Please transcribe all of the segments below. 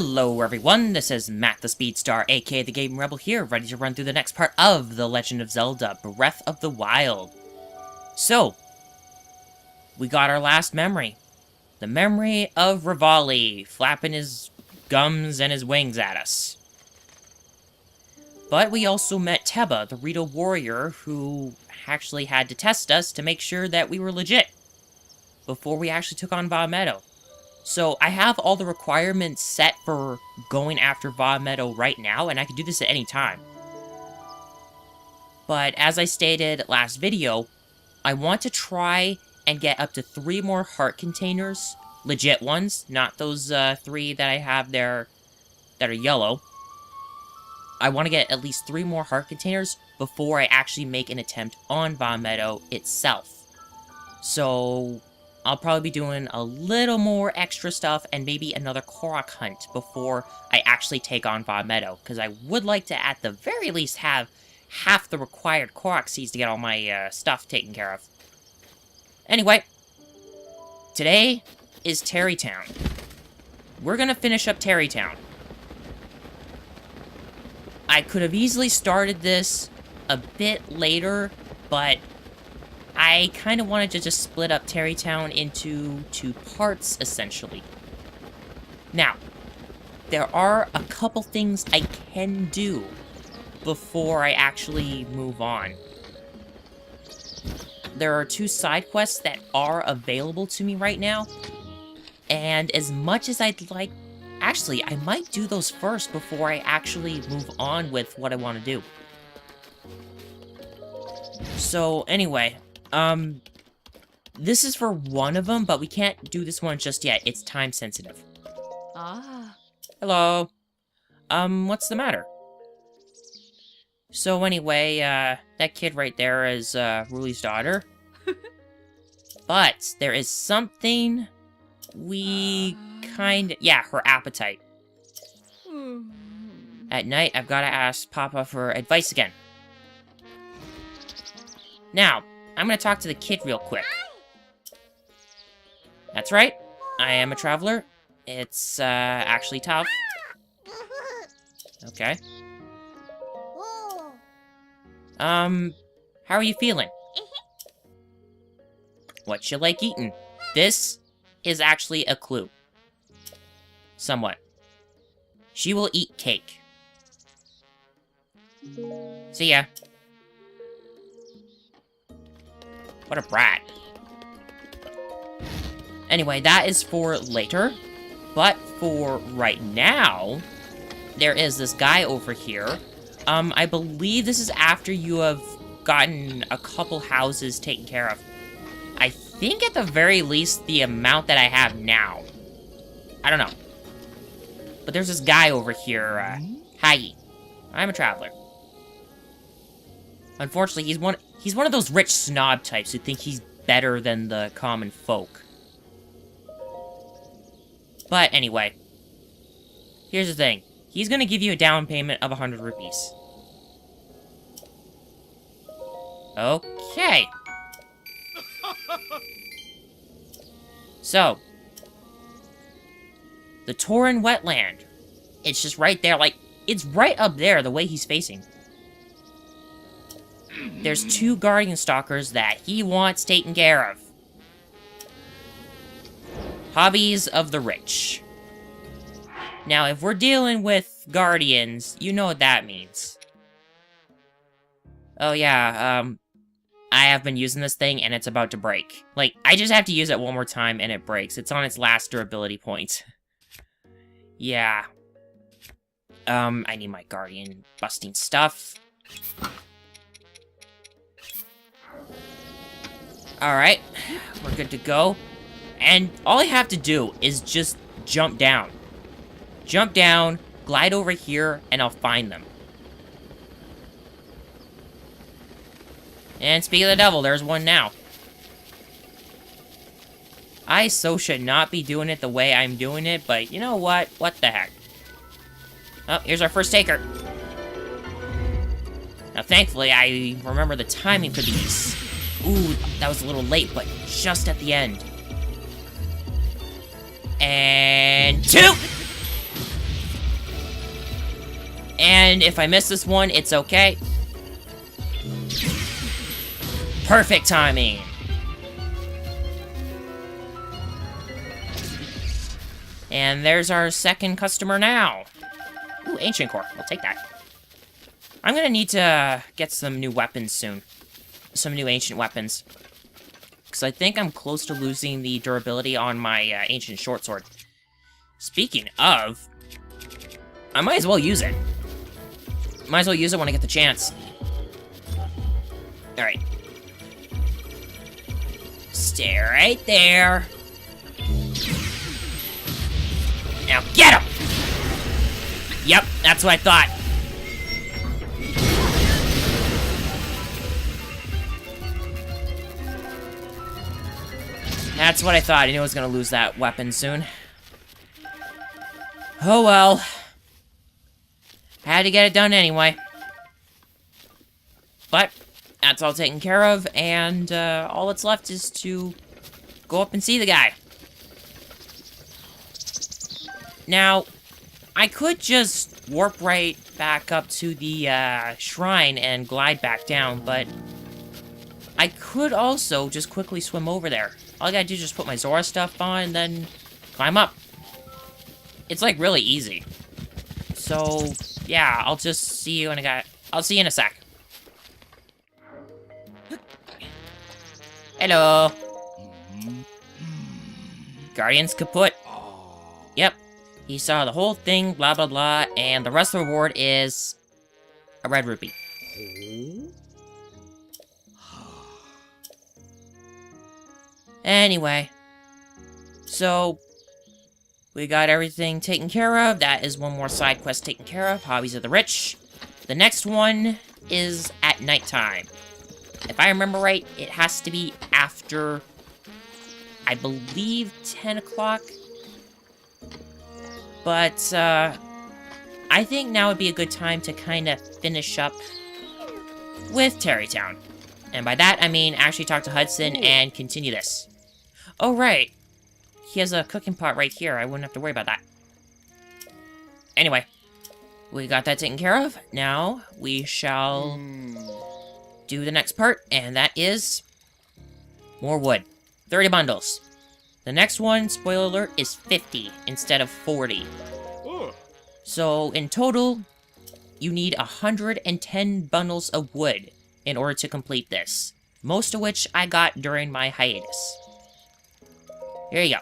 Hello everyone, this is Matt the Speedstar, aka the Game Rebel here, ready to run through the next part of The Legend of Zelda, Breath of the Wild. So, we got our last memory. The memory of Rivali, flapping his gums and his wings at us. But we also met Teba, the Rito warrior, who actually had to test us to make sure that we were legit before we actually took on Va Meadow. So, I have all the requirements set for going after Va Meadow right now, and I can do this at any time. But, as I stated last video, I want to try and get up to 3 more heart containers. Legit ones, not those 3 that I have there that are yellow. I want to get at least 3 more heart containers before I actually make an attempt on Va Meadow itself. So, I'll probably be doing a little more extra stuff and maybe another Korok hunt before I actually take on Va Meadow, because I would like to at the very least have half the required Korok seeds to get all my stuff taken care of. Anyway, today is Tarrey Town. We're gonna finish up Tarrey Town. I could have easily started this a bit later, but I kind of wanted to just split up Tarrey Town into 2 parts, essentially. Now, there are a couple things I can do before I actually move on. There are 2 side quests that are available to me right now, and as much as I'd like... Actually, I might do those first before I actually move on with what I want to do. So, anyway... this is for one of them, but we can't do this one just yet. It's time sensitive. Ah. Hello. What's the matter? So anyway, that kid right there is, Ruli's daughter. But there is something we yeah, her appetite. At night, I've got to ask Papa for advice again. Now, I'm gonna talk to the kid real quick. That's right. I am a traveler. It's, actually tough. Okay. How are you feeling? What you like eating? This is actually a clue. Somewhat. She will eat cake. See ya. What a brat. Anyway, that is for later. But for right now, there is this guy over here. I believe this is after you have gotten a couple houses taken care of. I think at the very least the amount that I have now. I don't know. But there's this guy over here, hi. I'm a traveler. Unfortunately, he's one of those rich snob types who think he's better than the common folk. But anyway, here's the thing. He's gonna give you a down payment of 100 rupees. Okay. So, the Tauren wetland. It's just right there, like, it's right up there the way he's facing. There's 2 guardian stalkers that he wants taken care of. Hobbies of the rich. Now, if we're dealing with guardians, you know what that means. Oh yeah, I have been using this thing and it's about to break. Like, I just have to use it one more time and it breaks. It's on its last durability point. Yeah. I need my guardian busting stuff. Alright, we're good to go. And all I have to do is just jump down. Jump down, glide over here, and I'll find them. And speaking of the devil, there's one now. I so should not be doing it the way I'm doing it, but you know what? What the heck? Oh, here's our first taker. Now, thankfully, I remember the timing for these. Ooh, that was a little late, but just at the end. And 2! And if I miss this one, it's okay. Perfect timing. And there's our second customer now. Ooh, ancient core. I'll take that. I'm gonna need to get some new weapons soon. Some new ancient weapons. Because I think I'm close to losing the durability on my ancient short sword. Speaking of, I might as well use it. Might as well use it when I get the chance. Alright. Stay right there. Now get him! Yep, that's what I thought. That's what I thought. I knew I was gonna lose that weapon soon. Oh well. Had to get it done anyway. But that's all taken care of, and all that's left is to go up and see the guy. Now, I could just warp right back up to the shrine and glide back down, but I could also just quickly swim over there. All I gotta do is just put my Zora stuff on and then climb up. It's like really easy. So yeah, I'll just see you I'll see you in a sec. Hello. Guardian's kaput. Yep. He saw the whole thing, blah blah blah, and the rest of the reward is a red rupee. Anyway, so we got everything taken care of. That is one more side quest taken care of. Hobbies of the Rich. The next one is at nighttime. If I remember right, it has to be after, I believe, 10 o'clock. But, I think now would be a good time to kind of finish up with Tarreytown. And by that, I mean actually talk to Hudson and continue this. Oh, right. He has a cooking pot right here. I wouldn't have to worry about that. Anyway, we got that taken care of. Now, we shall do the next part, and that is more wood. 30 bundles. The next one, spoiler alert, is 50 instead of 40. So, in total, you need 110 bundles of wood in order to complete this. Most of which I got during my hiatus. Here you go.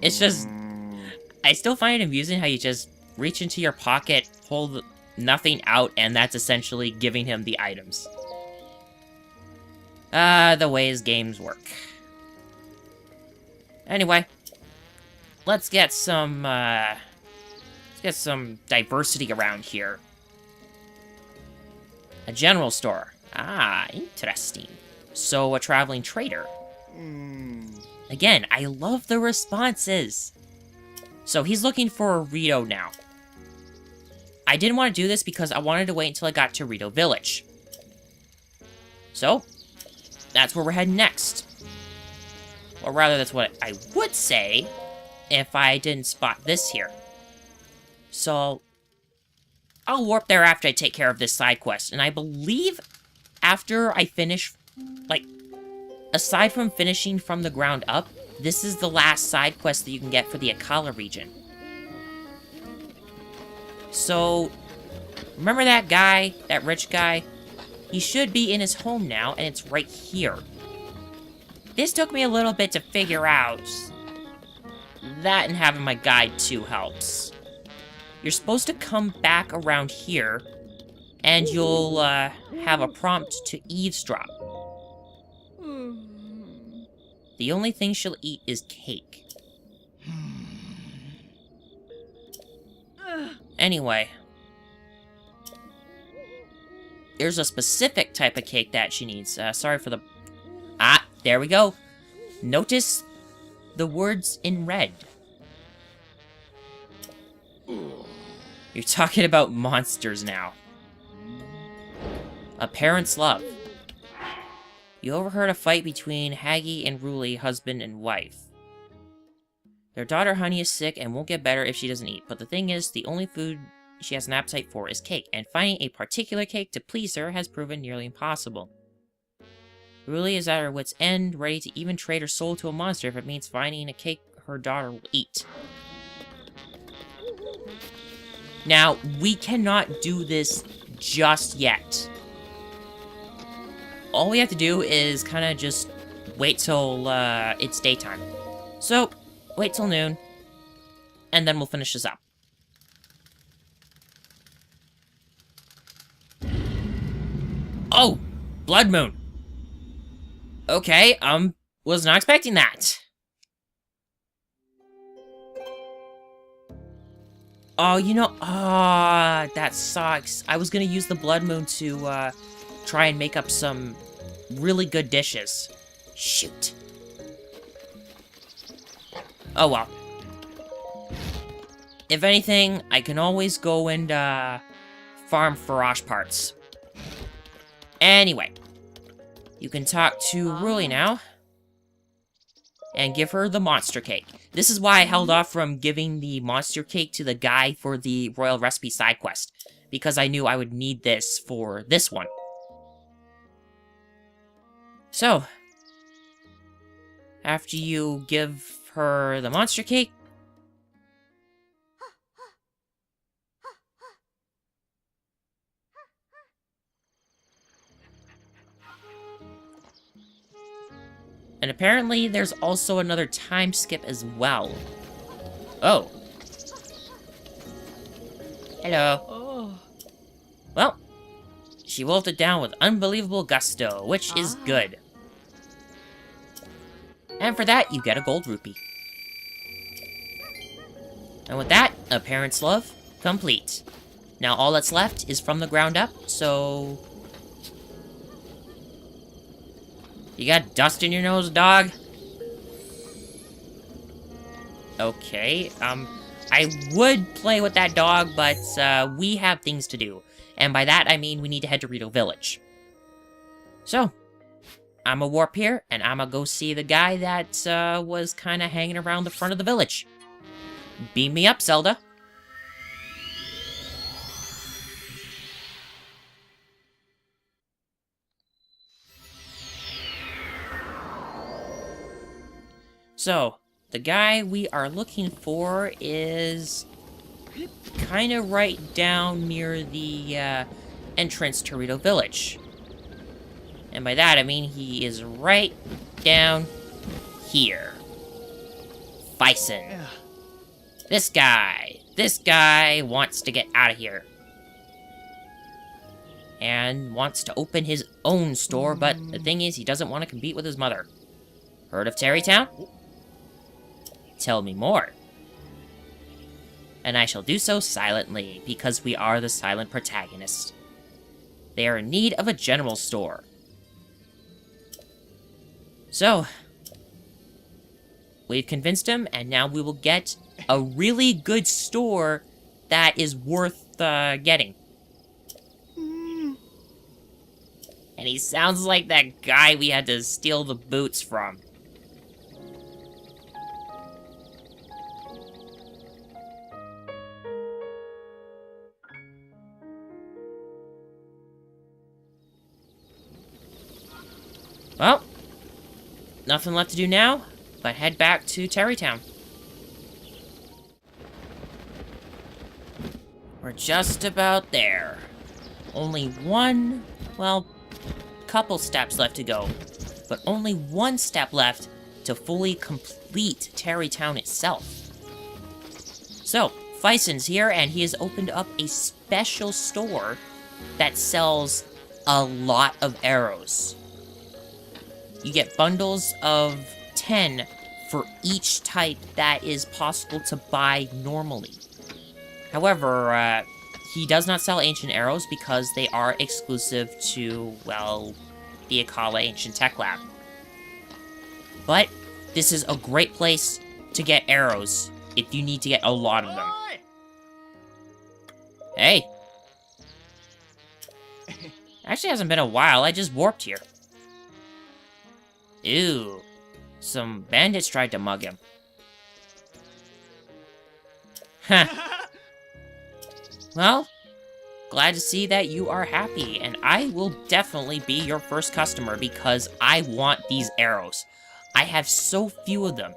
It's just, I still find it amusing how you just reach into your pocket, pull nothing out, and that's essentially giving him the items. The ways games work. Anyway, let's get some diversity around here. A general store. Ah, interesting. So, a traveling trader. Again, I love the responses. So, he's looking for a Rito now. I didn't want to do this because I wanted to wait until I got to Rito Village. So, that's where we're heading next. Or rather, that's what I would say if I didn't spot this here. So, I'll warp there after I take care of this side quest. And I believe after I finish, like, aside from finishing from the ground up, this is the last side quest that you can get for the Akala region. So, remember that guy, that rich guy? He should be in his home now, and it's right here. This took me a little bit to figure out. That and having my guide too helps. You're supposed to come back around here, and you'll have a prompt to eavesdrop. The only thing she'll eat is cake. Anyway. There's a specific type of cake that she needs. Sorry for the... Ah, there we go. Notice the words in red. You're talking about monsters now. A parent's love. You overheard a fight between Haggy and Ruli, husband and wife. Their daughter Honey is sick and won't get better if she doesn't eat. But the thing is, the only food she has an appetite for is cake, and finding a particular cake to please her has proven nearly impossible. Ruli is at her wit's end, ready to even trade her soul to a monster if it means finding a cake her daughter will eat. Now, we cannot do this just yet. All we have to do is kind of just wait till it's daytime. So, wait till noon, and then we'll finish this up. Oh! Blood Moon! Okay, was not expecting that. Oh, you know, that sucks. I was gonna use the Blood Moon to, try and make up some really good dishes. Shoot. Oh well. If anything, I can always go and, farm Farage parts. Anyway. You can talk to Ruli now. And give her the monster cake. This is why I held off from giving the monster cake to the guy for the Royal Recipe side quest. Because I knew I would need this for this one. So, after you give her the monster cake, and apparently there's also another time skip as well. Oh. Hello. Oh. Well, she wolfed it down with unbelievable gusto, which is good. And for that, you get a gold rupee. And with that, a parent's love complete. Now all that's left is from the ground up, so... You got dust in your nose, dog? Okay, I would play with that dog, but, we have things to do. And by that, I mean we need to head to Rito Village. So, I'ma warp here, and I'ma go see the guy that, was kinda hanging around the front of the village. Beam me up, Zelda. So, the guy we are looking for is kind of right down near the entrance to Rito Village. And by that, I mean he is right down here. Bison. This guy wants to get out of here. And wants to open his own store, but the thing is, he doesn't want to compete with his mother. Heard of Tarreytown? Tell me more. And I shall do so silently, because we are the silent protagonist. They are in need of a general store. So, we've convinced him, and now we will get a really good store that is worth getting. And he sounds like that guy we had to steal the boots from. Well, nothing left to do now, but head back to Tarreytown. We're just about there. Only one, well, couple steps left to go, but only one step left to fully complete Tarreytown itself. So, Fison's here, and he has opened up a special store that sells a lot of arrows. You get bundles of 10 for each type that is possible to buy normally. However, he does not sell ancient arrows because they are exclusive to, well, the Akala Ancient Tech Lab. But this is a great place to get arrows if you need to get a lot of them. Hey! Actually hasn't been a while, I just warped here. Ew. Some bandits tried to mug him. Huh. Well, glad to see that you are happy, and I will definitely be your first customer because I want these arrows. I have so few of them,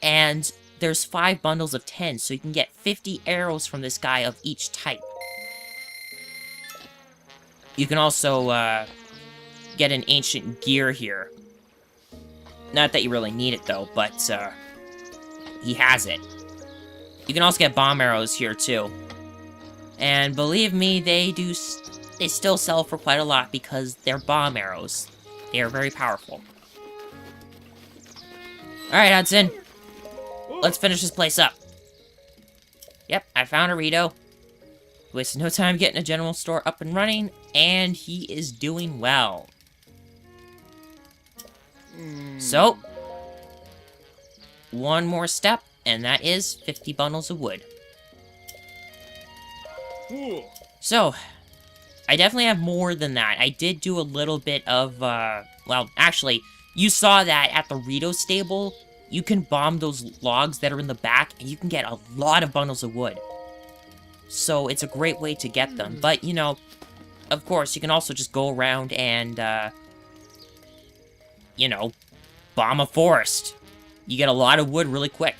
and there's 5 bundles of 10, so you can get 50 arrows from this guy of each type. You can also, get an ancient gear here. Not that you really need it, though, but, he has it. You can also get bomb arrows here, too. And believe me, they still sell for quite a lot because they're bomb arrows. They are very powerful. Alright, Hudson. Let's finish this place up. Yep, I found a Rito. Wasted no time getting a general store up and running, and he is doing well. So, one more step, and that is 50 bundles of wood. So, I definitely have more than that. I did do a little bit of, well, actually, you saw that at the Rito stable. You can bomb those logs that are in the back, and you can get a lot of bundles of wood. So, it's a great way to get them. But, you know, of course, you can also just go around and, you know, bomb a forest. You get a lot of wood really quick.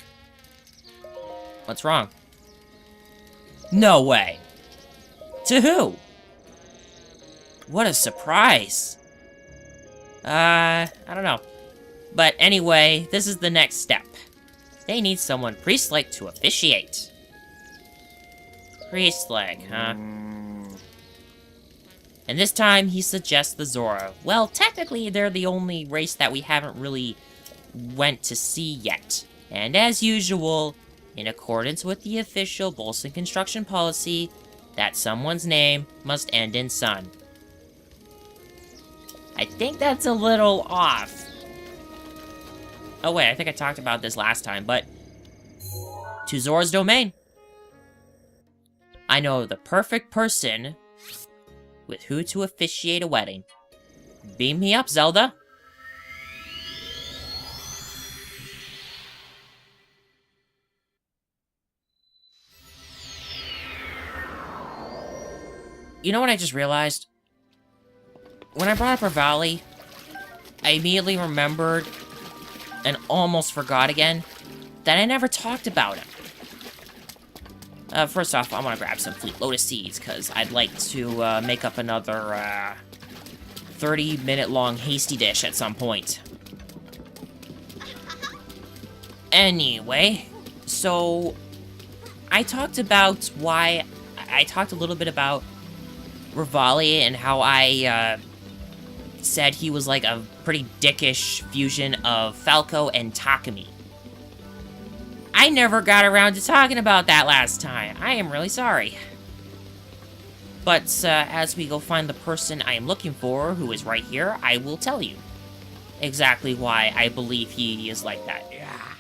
What's wrong? No way. To who? What a surprise. I don't know. But anyway, this is the next step. They need someone priest-like to officiate. Priest-like, huh? And this time, he suggests the Zora. Well, technically, they're the only race that we haven't really went to see yet. And as usual, in accordance with the official Bolson construction policy, that someone's name must end in son. I think that's a little off. Oh wait, I think I talked about this last time, but... to Zora's domain. I know the perfect person with who to officiate a wedding. Beam me up, Zelda. You know what I just realized? When I brought up Rivali, I immediately remembered, and almost forgot again, that I never talked about him. First off, I want to grab some Fleet Lotus Seeds, because I'd like to make up another 30-minute long hasty dish at some point. Anyway, so I talked about why... I talked a little bit about Rivali and how I said he was like a pretty dickish fusion of Falco and Takumi. I never got around to talking about that last time. I am really sorry. But as we go find the person I am looking for, who is right here, I will tell you exactly why I believe he is like that.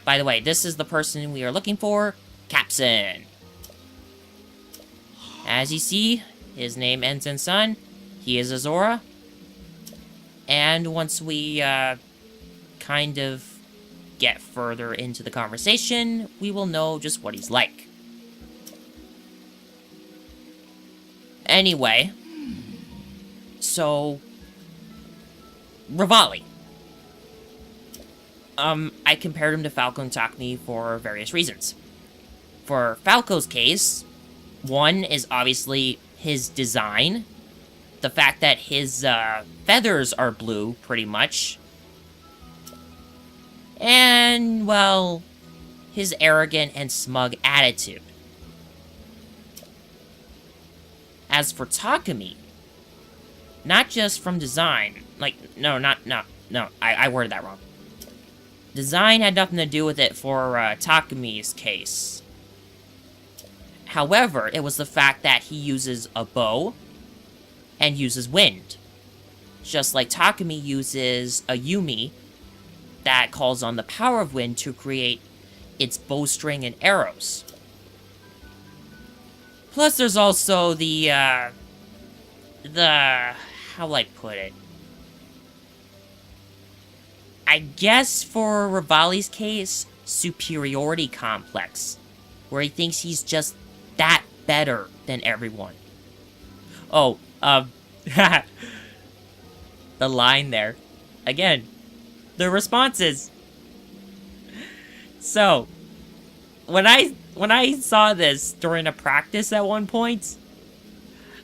By the way, this is the person we are looking for, Capson. As you see, his name ends in son. He is a Zora. And once we kind of get further into the conversation, we will know just what he's like. Anyway, so Rivali. I compared him to Falco and Takumi for various reasons. For Falco's case, one is obviously his design. The fact that his feathers are blue, pretty much. And, well, his arrogant and smug attitude. As for Takumi, not just from design, like, I worded that wrong. Design had nothing to do with it for Takumi's case. However, it was the fact that he uses a bow and uses wind. Just like Takumi uses a Yumi that calls on the power of wind to create its bowstring and arrows. Plus, there's also the, how will I put it? I guess for Rivali's case, superiority complex. where he thinks he's just that better than everyone. Oh, the line there. Again, the responses. So, when I saw this during a practice at one point,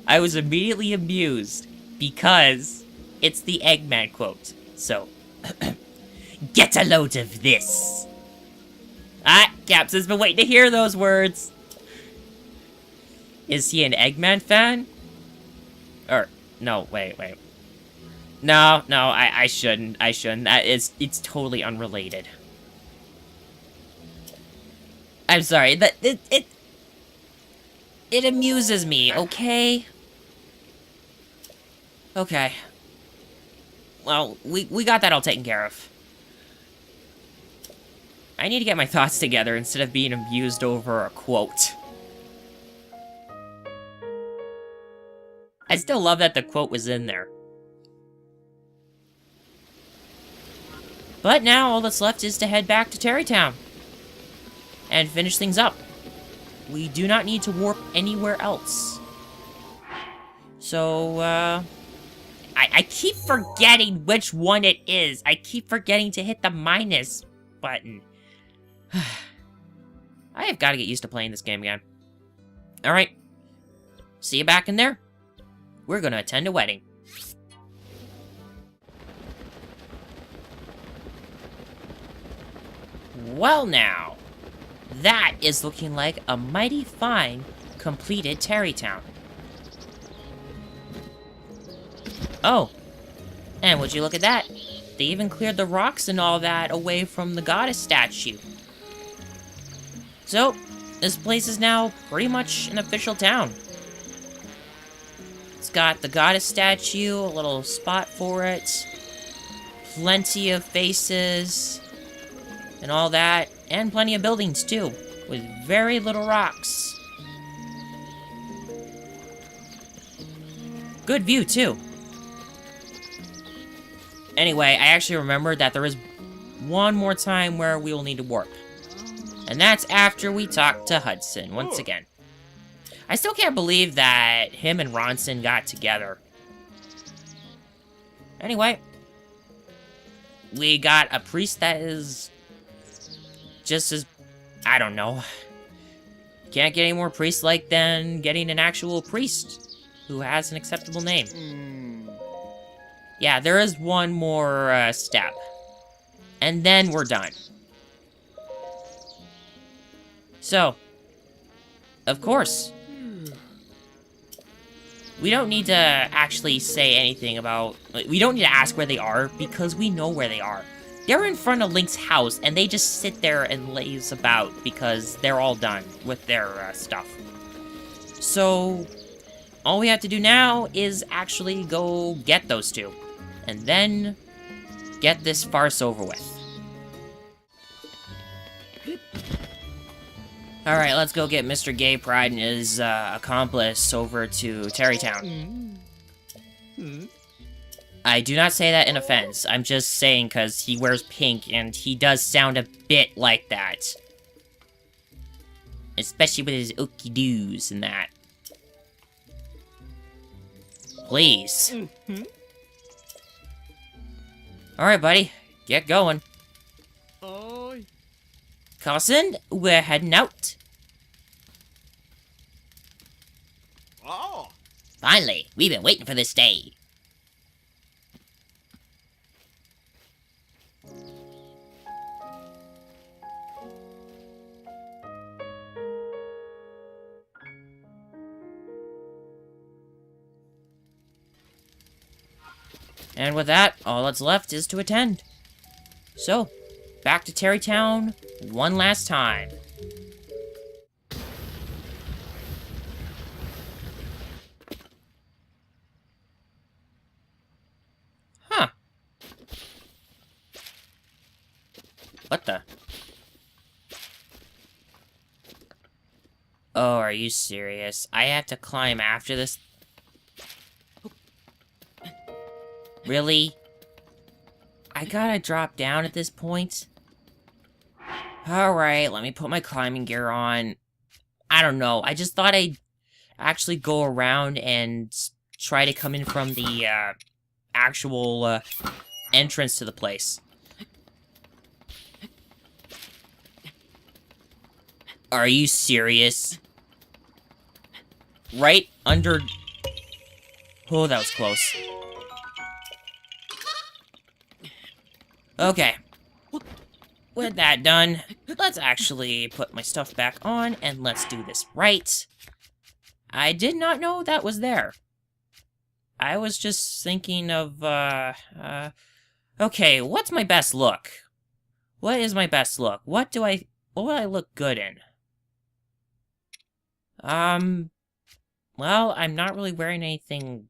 I was immediately amused because it's the Eggman quote. So, get a load of this. Ah, Caps has been waiting to hear those words. Is he an Eggman fan? Or, no, wait. No, I shouldn't. It's totally unrelated. I'm sorry, it amuses me, okay? Okay. Well, we got that all taken care of. I need to get my thoughts together instead of being amused over a quote. I still love that the quote was in there. But now all that's left is to head back to Tarreytown and finish things up. We do not need to warp anywhere else. So, I keep forgetting which one it is. I keep forgetting to hit the minus button. I have got to get used to playing this game again. Alright. See you back in there. We're gonna attend a wedding. Well now, that is looking like a mighty fine, completed Tarreytown. Oh, and would you look at that? They even cleared the rocks and all that away from the goddess statue. So, this place is now pretty much an official town. It's got the goddess statue, a little spot for it, plenty of faces, and all that, and plenty of buildings too, with very little rocks. Good view too. Anyway, I actually remembered that there is one more time where we will need to warp. And that's after we talk to Hudson once again. I still can't believe that him and Ronson got together. Anyway, we got a priest that is just as, I don't know. Can't get any more priest-like than getting an actual priest who has an acceptable name. Yeah, there is one more step. And then we're done. So, of course, we don't need to actually say anything about... We don't need to ask where they are, because we know where they are. They're in front of Link's house, and they just sit there and laze about, because they're all done with their stuff. So, all we have to do now is actually go get those two. And then, get this farce over with. Alright, let's go get Mr. Gay Pride and his accomplice over to Tarreytown. I do not say that in offense. I'm just saying because he wears pink and he does sound a bit like that. Especially with his ookie-doos and that. Please. Alright, buddy. Get going. Carson, we're heading out. Oh. Finally, we've been waiting for this day. And with that, all that's left is to attend. So, back to Tarreytown one last time. Huh. What the? Oh, are you serious? I have to climb after this? Really? I gotta drop down at this point? Alright, let me put my climbing gear on. I don't know. I just thought I'd actually go around and try to come in from the actual entrance to the place. Are you serious? Right under... Oh, that was close. Okay. With that done, let's actually put my stuff back on, and let's do this right. I did not know that was there. I was just thinking of, okay, what's my best look? What is my best look? What would I look good in? Well, I'm not really wearing anything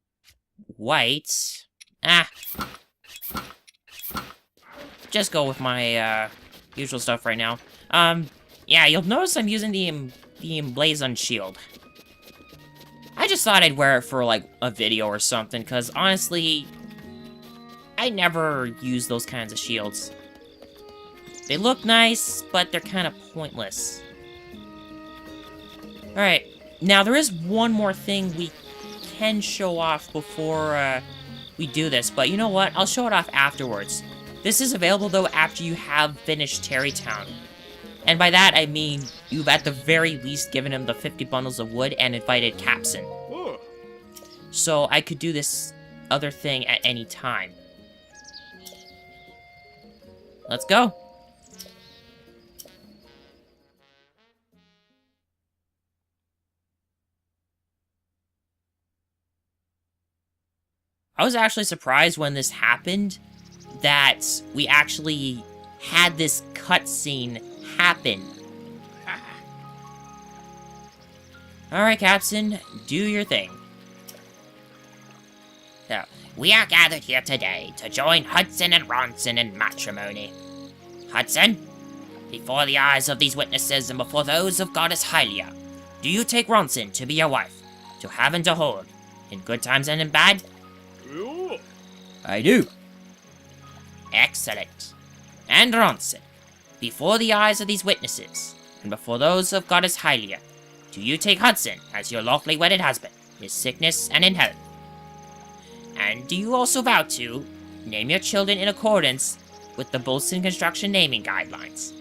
white. Just go with my, usual stuff right now. Yeah, you'll notice I'm using the emblazoned shield. I just thought I'd wear it for, like, a video or something, because, honestly, I never use those kinds of shields. They look nice, but they're kind of pointless. Alright, now there is one more thing we can show off before, we do this, but you know what? I'll show it off afterwards. This is available, though, after you have finished Tarrey Town. And by that, I mean, you've at the very least given him the 50 bundles of wood and invited Capson. Ooh. So I could do this other thing at any time. Let's go. I was actually surprised when this happened that we actually had this cutscene happen. Alright, Capson, do your thing. So, we are gathered here today to join Hudson and Ronson in matrimony. Hudson, before the eyes of these witnesses and before those of Goddess Hylia, do you take Ronson to be your wife, to have and to hold, in good times and in bad? Ooh. I do. Excellent. And Ronson, before the eyes of these witnesses, and before those of Goddess Hylia, do you take Hudson as your lawfully wedded husband, in sickness and in health? And do you also vow to name your children in accordance with the Bolson Construction naming guidelines?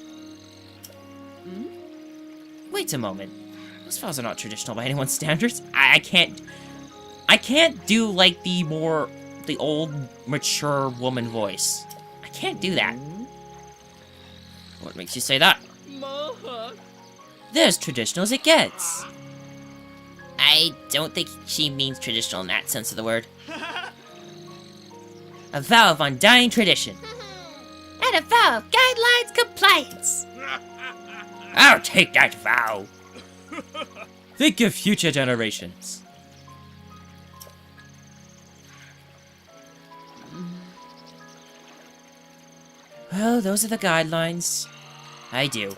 Wait a moment. Those vows are not traditional by anyone's standards. I can't do, like, the old, mature woman voice. I can't do that. What makes you say that? They're as traditional as it gets. I don't think she means traditional in that sense of the word. A vow of undying tradition. And a vow of guidelines compliance. I'll take that vow. Think of future generations. Well, those are the guidelines. I do.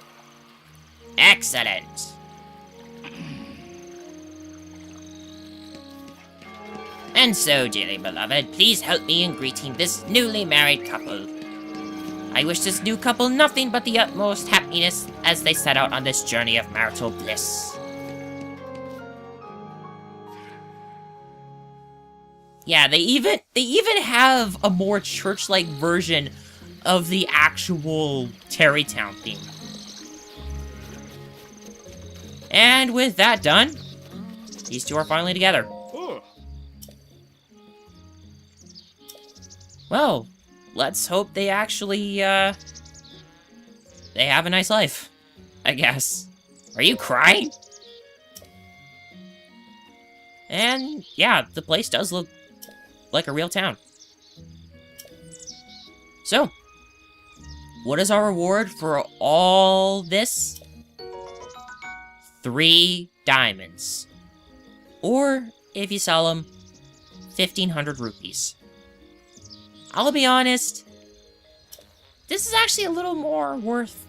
Excellent. And so, dearly beloved, please help me in greeting this newly married couple. I wish this new couple nothing but the utmost happiness as they set out on this journey of marital bliss. Yeah, they even have a more church-like version of the actual Tarrey Town theme. And with that done, these two are finally together. Ooh. Well, let's hope they actually, they have a nice life, I guess. Are you crying? And, yeah, the place does look like a real town. So, what is our reward for all this? 3 diamonds. Or, if you sell them, 1,500 rupees. I'll be honest, this is actually a little more worth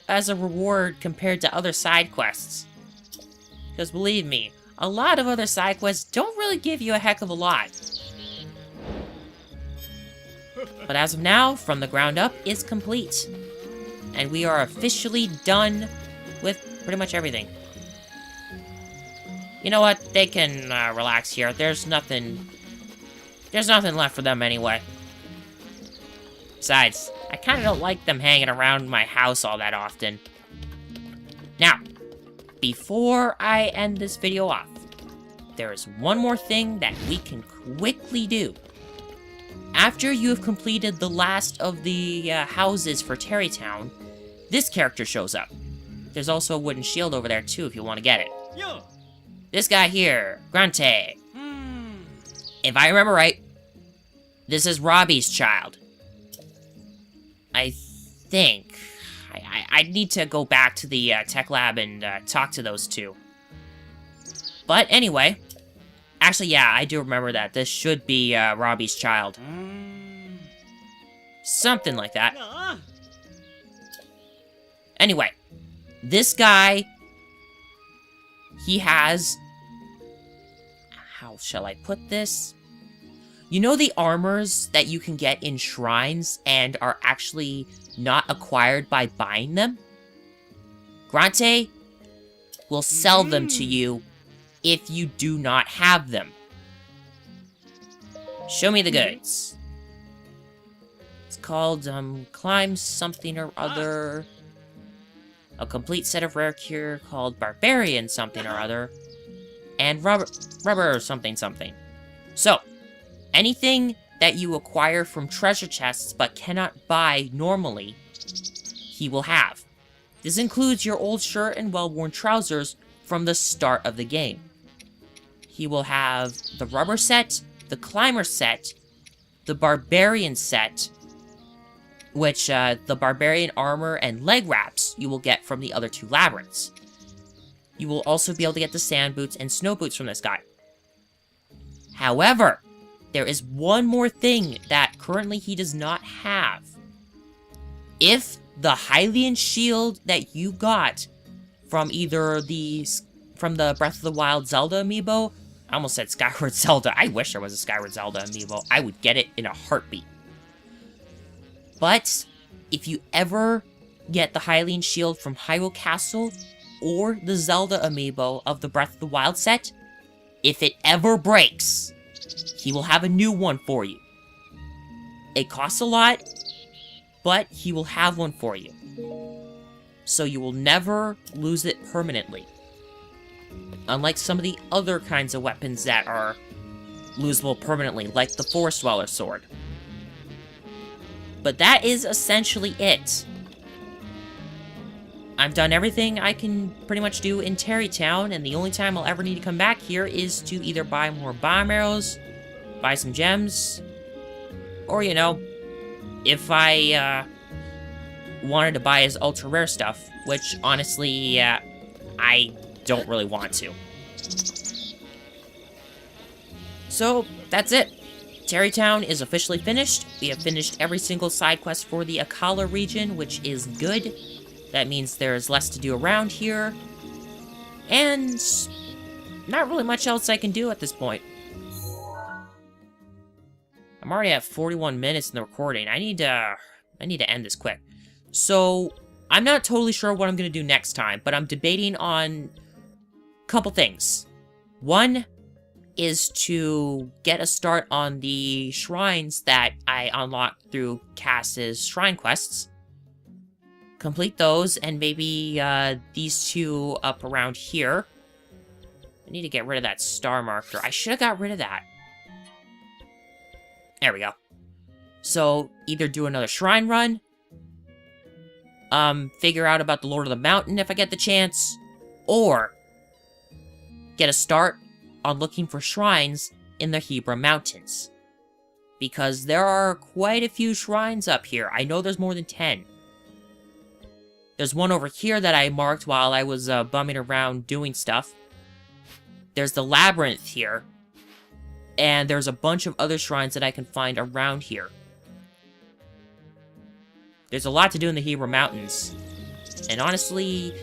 as a reward compared to other side quests. Because believe me, a lot of other side quests don't really give you a heck of a lot. But as of now, From the Ground Up is complete. And we are officially done with pretty much everything. You know what? They can relax here. There's nothing left for them anyway. Besides, I kind of don't like them hanging around my house all that often. Now, before I end this video off, there is one more thing that we can quickly do. After you have completed the last of the houses for Tarreytown, this character shows up. There's also a wooden shield over there too if you want to get it. Yeah. This guy here, Grunty. If I remember right, this is Robbie's child. I think. I need to go back to the tech lab and talk to those two. But anyway, actually, yeah, I do remember that. This should be Robbie's child. Something like that. Yeah. Anyway, this guy, he has... How shall I put this? You know the armors that you can get in shrines and are actually not acquired by buying them? Grante will sell them to you if you do not have them. Show me the goods. It's called, Climb something or other. A complete set of rare gear called Barbarian something or other. And rubber something something. So, anything that you acquire from treasure chests but cannot buy normally, he will have. This includes your old shirt and well-worn trousers from the start of the game. He will have the rubber set, the climber set, the barbarian set, which the barbarian armor and leg wraps you will get from the other two labyrinths. You will also be able to get the sand boots and snow boots from this guy. However, there is one more thing that currently he does not have. If the Hylian shield that you got from either from the Breath of the Wild Zelda amiibo, I almost said Skyward Zelda. I wish there was a Skyward Zelda amiibo. I would get it in a heartbeat. But if you ever get the Hylian shield from Hyrule Castle or the Zelda amiibo of the Breath of the Wild set, if it ever breaks, he will have a new one for you. It costs a lot, but he will have one for you. So you will never lose it permanently. Unlike some of the other kinds of weapons that are losable permanently, like the Forest Dweller sword. But that is essentially it. I've done everything I can pretty much do in Tarreytown, and the only time I'll ever need to come back here is to either buy more bomb arrows, buy some gems, or, you know, if I wanted to buy his ultra rare stuff, which honestly, I don't really want to. So, that's it. Tarreytown is officially finished. We have finished every single side quest for the Akala region, which is good. That means there's less to do around here. And not really much else I can do at this point. I'm already at 41 minutes in the recording. I need to end this quick. So, I'm not totally sure what I'm going to do next time, but I'm debating on a couple things. One is to get a start on the shrines that I unlocked through Cass's shrine quests. Complete those, and maybe these two up around here. I need to get rid of that star marker. I should have got rid of that. There we go. So, either do another shrine run, figure out about the Lord of the Mountain if I get the chance, or get a start on looking for shrines in the Hebra Mountains. Because there are quite a few shrines up here. I know there's more than 10. There's one over here that I marked while I was bumming around doing stuff. There's the labyrinth here. And there's a bunch of other shrines that I can find around here. There's a lot to do in the Hebra Mountains. And honestly,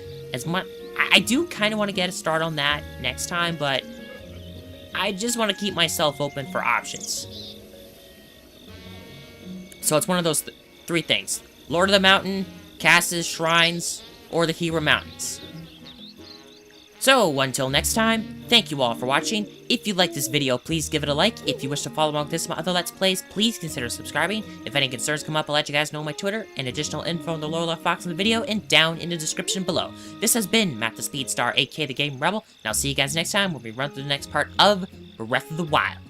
I do kind of want to get a start on that next time, but I just want to keep myself open for options. So it's one of those three things. Lord of the Mountain, Cass's Shrines, or the Hebra Mountains. So, until next time, thank you all for watching. If you like this video, please give it a like. If you wish to follow along with this and my other Let's Plays, please consider subscribing. If any concerns come up, I'll let you guys know on my Twitter, and additional info in the lower left box of the video and down in the description below. This has been Matt the Speed Star, aka the Game Rebel, and I'll see you guys next time when we run through the next part of Breath of the Wild.